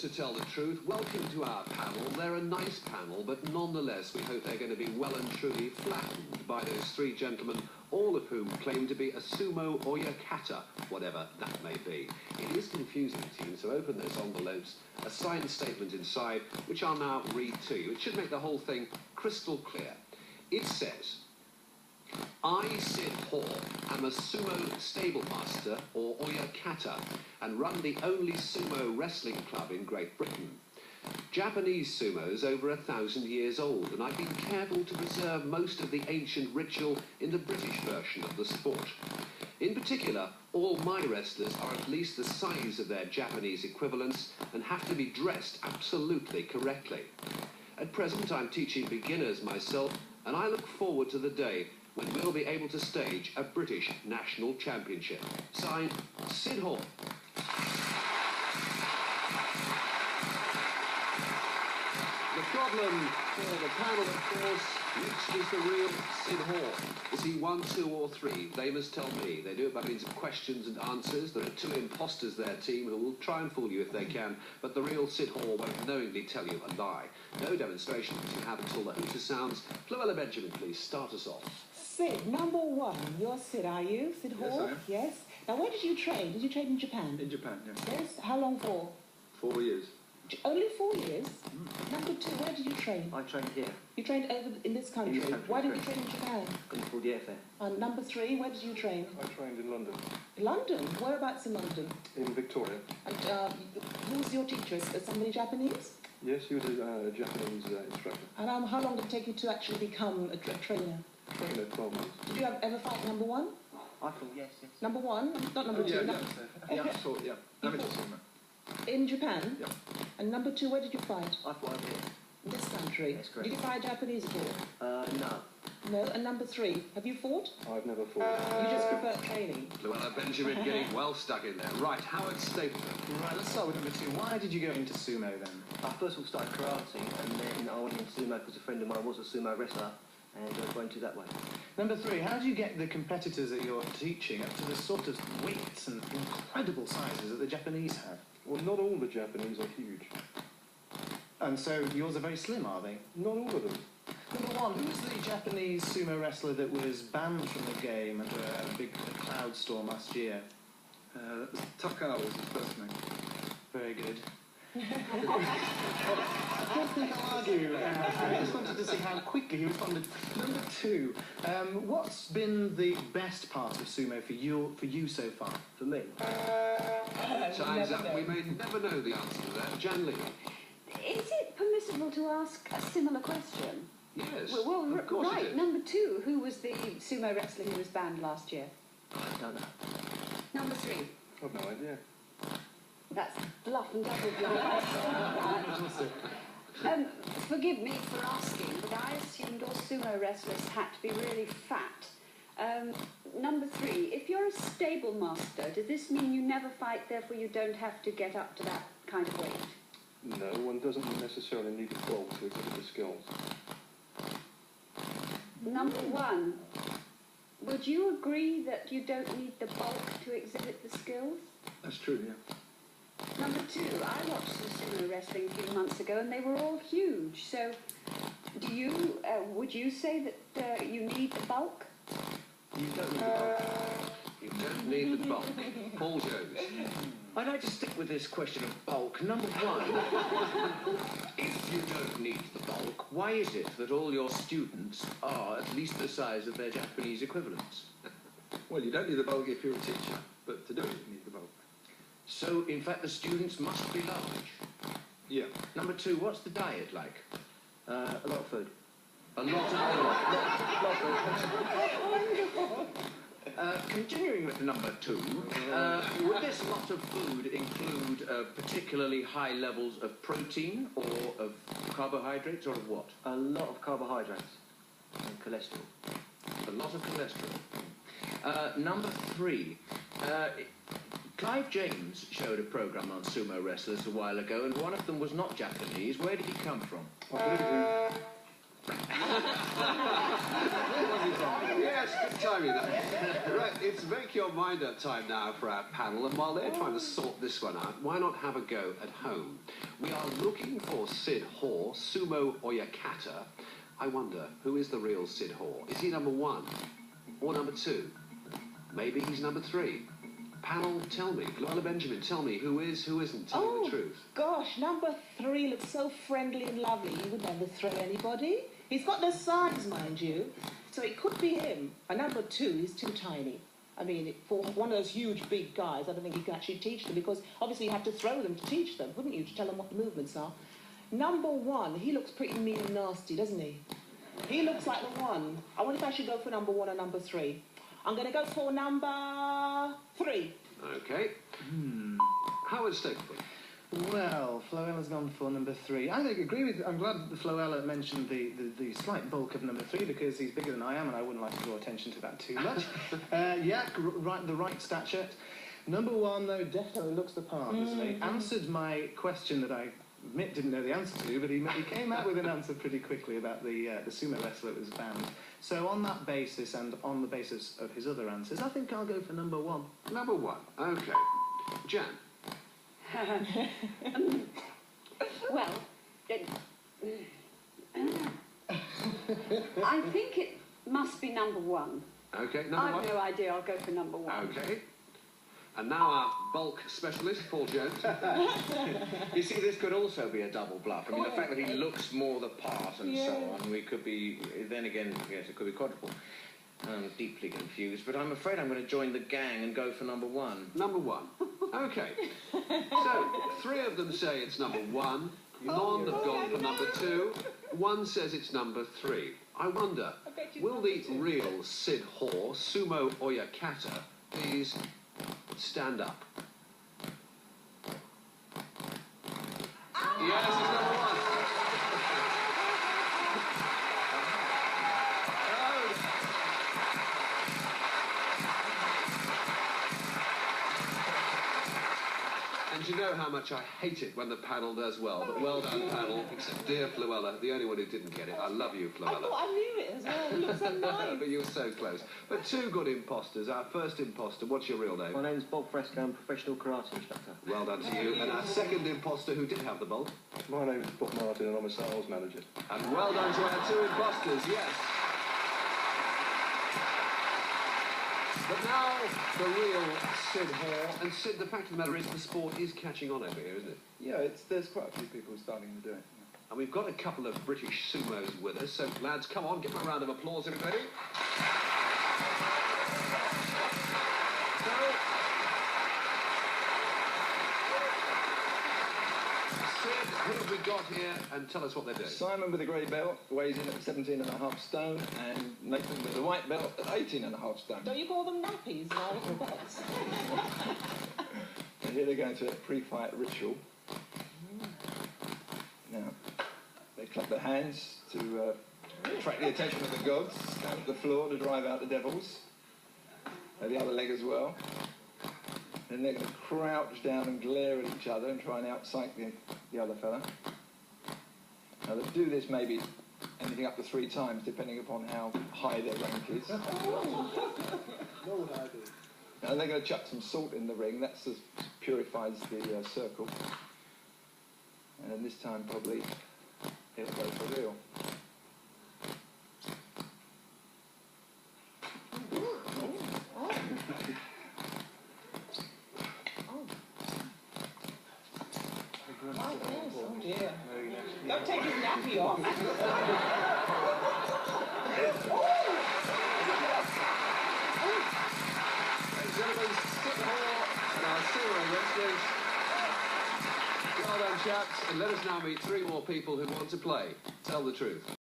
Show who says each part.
Speaker 1: to tell the truth. Welcome to our panel. They're a nice panel, but nonetheless we hope they're going to be well and truly flattened by those three gentlemen, all of whom claim to be a sumo or yakata, whatever that may be. It is confusing, team, so open those envelopes, a signed statement inside, which I'll now read to you. It should make the whole thing crystal clear. It says, I, Sid Hall, am a sumo stable master, or oyakata, and run the only sumo wrestling club in Great Britain. Japanese sumo is over 1,000 years old, and I've been careful to preserve most of the ancient ritual in the British version of the sport. In particular, all my wrestlers are at least the size of their Japanese equivalents and have to be dressed absolutely correctly. At present, I'm teaching beginners myself, and I look forward to the day when we'll be able to stage a British national championship. Signed, Sid Hall. The problem for the panel, of course, which is the real Sid Hall? Is he 1, 2 or 3? They must tell me. They do it by means of questions and answers. There are 2 imposters there, team, who will try and fool you if they can, but the real Sid Hall won't knowingly tell you a lie. No demonstration to have until the hooter sounds. Fluella Benjamin, please, start us off.
Speaker 2: Sid, number 1. You're Sid, are you? Sid Hall?
Speaker 3: Yes, I am.
Speaker 2: Yes. Now, where did you train? Did you train in Japan?
Speaker 3: In Japan, yes.
Speaker 2: Yes. How long for?
Speaker 3: 4 years.
Speaker 2: Only 4 years? Number 2, where did you train?
Speaker 4: I trained here.
Speaker 2: You trained over in this country?
Speaker 4: In this country,
Speaker 2: Why did you
Speaker 4: correct.
Speaker 2: train in Japan?
Speaker 4: Couldn't afford the airfare.
Speaker 2: And number 3, where did you train?
Speaker 3: I trained in London.
Speaker 2: London? Whereabouts in London?
Speaker 3: In Victoria.
Speaker 2: And who was your teacher? Is somebody Japanese?
Speaker 3: Yes, he was a Japanese instructor.
Speaker 2: And how long did it take you to actually become a trainer?
Speaker 3: Trainer 12 months.
Speaker 2: Did you ever fight number 1?
Speaker 4: I thought, yes.
Speaker 2: Number 1? Not number 2?
Speaker 3: Yeah,
Speaker 2: number...
Speaker 3: yeah, I saw it, yeah. Amateur swimmer.
Speaker 2: In Japan?
Speaker 3: Yeah.
Speaker 2: And number 2, where did you fight?
Speaker 4: I thought I did.
Speaker 2: In this country?
Speaker 4: That's correct.
Speaker 2: Did you fight Japanese at all?
Speaker 4: No.
Speaker 2: No. And number 3, have you fought?
Speaker 3: I've never fought.
Speaker 2: You just prefer training?
Speaker 1: Fluella Benjamin getting well stuck in there. Right, Howard Stapleton.
Speaker 5: Right, let's start with number 2. Why did you go into sumo then?
Speaker 4: I first of all started karate, and then I went into sumo because a friend of mine was a sumo wrestler, and I went to that way.
Speaker 5: Number 3, how do you get the competitors that you're teaching up to the sort of weights and incredible sizes that the Japanese have?
Speaker 3: Well, not all the Japanese are huge.
Speaker 5: And so yours are very slim, are they?
Speaker 3: Not all of them.
Speaker 5: Number 1, who was the Japanese sumo wrestler that was banned from the game under a big cloud storm last year?
Speaker 3: Takao was his first name.
Speaker 5: Very good. I don't think I'll argue. I just wanted to see how quickly he responded. Number 2, what's been the best part of sumo for you so far?
Speaker 4: For me,
Speaker 1: Time's up. We may never know the answer to that. Jan Lee.
Speaker 6: Is it permissible to ask a similar question?
Speaker 1: Yes,
Speaker 6: Well,
Speaker 1: of course it
Speaker 6: right.
Speaker 1: is.
Speaker 6: Number 2, who was the sumo wrestler who was banned last year?
Speaker 4: I don't know.
Speaker 6: Number 3.
Speaker 3: I've no idea.
Speaker 6: That's bluff and double bluff. Forgive me for asking, but I assumed all sumo wrestlers had to be really fat. Number 3, if you're a stable master, does this mean you never fight, therefore you don't have to get up to that kind of weight?
Speaker 3: No, one doesn't necessarily need a bulk to exhibit the skills.
Speaker 6: Number 1, would you agree that you don't need the bulk to exhibit the skills?
Speaker 3: That's true, yeah.
Speaker 6: Number 2, I watched some sumo wrestling a few months ago and they were all huge. So, would you say that you need the bulk?
Speaker 4: You don't need the bulk.
Speaker 1: You don't need the bulk. Paul Jones.
Speaker 7: I'd like to stick with this question of bulk. Number 1, if you don't need the bulk, why is it that all your students are at least the size of their Japanese equivalents?
Speaker 3: Well, you don't need the bulk if you're a teacher, but to do it, you need the bulk.
Speaker 7: So, in fact, the students must be large.
Speaker 3: Yeah.
Speaker 7: Number 2, what's the diet like?
Speaker 4: A lot of food.
Speaker 7: A lot of continuing with number 2, would this lot of food include particularly high levels of protein or of carbohydrates or of what?
Speaker 4: A lot of carbohydrates and cholesterol.
Speaker 7: A lot of cholesterol. Number 3, Clive James showed a programme on sumo wrestlers a while ago, and one of them was not Japanese. Where did he come from?
Speaker 1: Yes, good timing that. Right. It's make your mind up time now for our panel, and while they're trying to sort this one out, why not have a go at home? We are looking for Sid Hoare, sumo or yakata. I wonder, who is the real Sid Hoare? Is he number 1 or number 2? Maybe he's number 3. Panel, tell me. Luella Benjamin, tell me who is, who isn't telling the truth.
Speaker 2: Gosh, number 3 looks so friendly and lovely. He would never throw anybody. He's got the size, mind you. So it could be him. And number 2, he's too tiny. I mean, for one of those huge, big guys, I don't think he can actually teach them, because obviously you have to throw them to teach them, wouldn't you, to tell them what the movements are. Number 1, he looks pretty mean and nasty, doesn't he? He looks like the one. I wonder if I should go for number 1 or number 3. I'm going to go for number 3.
Speaker 1: OK. Howard Stapleton.
Speaker 5: Well, Floella's gone for number 3. I agree with... I'm glad that Floella mentioned the slight bulk of number 3, because he's bigger than I am, and I wouldn't like to draw attention to that too much. The right stature. Number 1, though, definitely looks the part, doesn't he? Answered my question that I admit didn't know the answer to, but he came out with an answer pretty quickly about the sumo wrestler that was banned. So on that basis, and on the basis of his other answers, I think I'll go for number 1.
Speaker 1: Number 1. OK. Jan.
Speaker 6: Well, I think it must be number 1.
Speaker 1: OK, number 1.
Speaker 6: I've no idea. I'll go for number 1.
Speaker 1: OK. And now our bulk specialist, Paul Jones.
Speaker 7: You see, this could also be a double bluff. I mean, the fact that he looks more the part and so on, we could be... Then again, yes, it could be quadruple. I'm deeply confused, but I'm afraid I'm going to join the gang and go for number 1.
Speaker 1: Number 1. OK. So, 3 of them say it's number 1. None have gone for number 2. 1 says it's number 3. I wonder, will the real Sid Hoare, sumo or yakata, please stand up? Yes, it's number 1. And you know how much I hate it when the panel does well, but well done, panel, except dear Floella, the only one who didn't get it. I love you, Floella.
Speaker 2: I thought I knew it as well. It looks so nice.
Speaker 1: But you were so close. But 2 good imposters. Our first imposter, what's your real name?
Speaker 4: My name's Bob Fresco. I'm a professional karate instructor.
Speaker 1: Well done to you. And our second imposter, who did have the bulk.
Speaker 3: My name's Bob Martin and I'm a sales manager.
Speaker 1: And well done to our 2 imposters, yes. But now, the real Sid Hoare. And Sid, the fact of the matter is, the sport is catching on over here, isn't it?
Speaker 3: Yeah, there's quite a few people starting to do it.
Speaker 1: And we've got a couple of British sumos with us, so lads, come on, give them a round of applause, everybody. Sid, who have we got here? And tell us what they're doing.
Speaker 3: Simon with the grey belt weighs in at 17.5 stone, and Nathan with the white belt at 18.5 stone.
Speaker 2: Don't you call them nappies now?
Speaker 3: And here they're going to a pre-fight ritual. Now, they clap their hands to attract the attention of the gods, stamp the floor to drive out the devils, and the other leg as well. Then they're going to crouch down and glare at each other and try and outpsych the other fella. Now, they do this maybe anything up to 3 times, depending upon how high their rank is. Now, they're going to chuck some salt in the ring. That just purifies the circle. And then this time, probably, it'll go for real.
Speaker 2: Oh dear. Don't take his nappy off.
Speaker 1: Ladies and gentlemen, Sid Hoare and our sumo wrestlers. Well done, chaps. And let us now meet 3 more people who want to play. Tell the truth.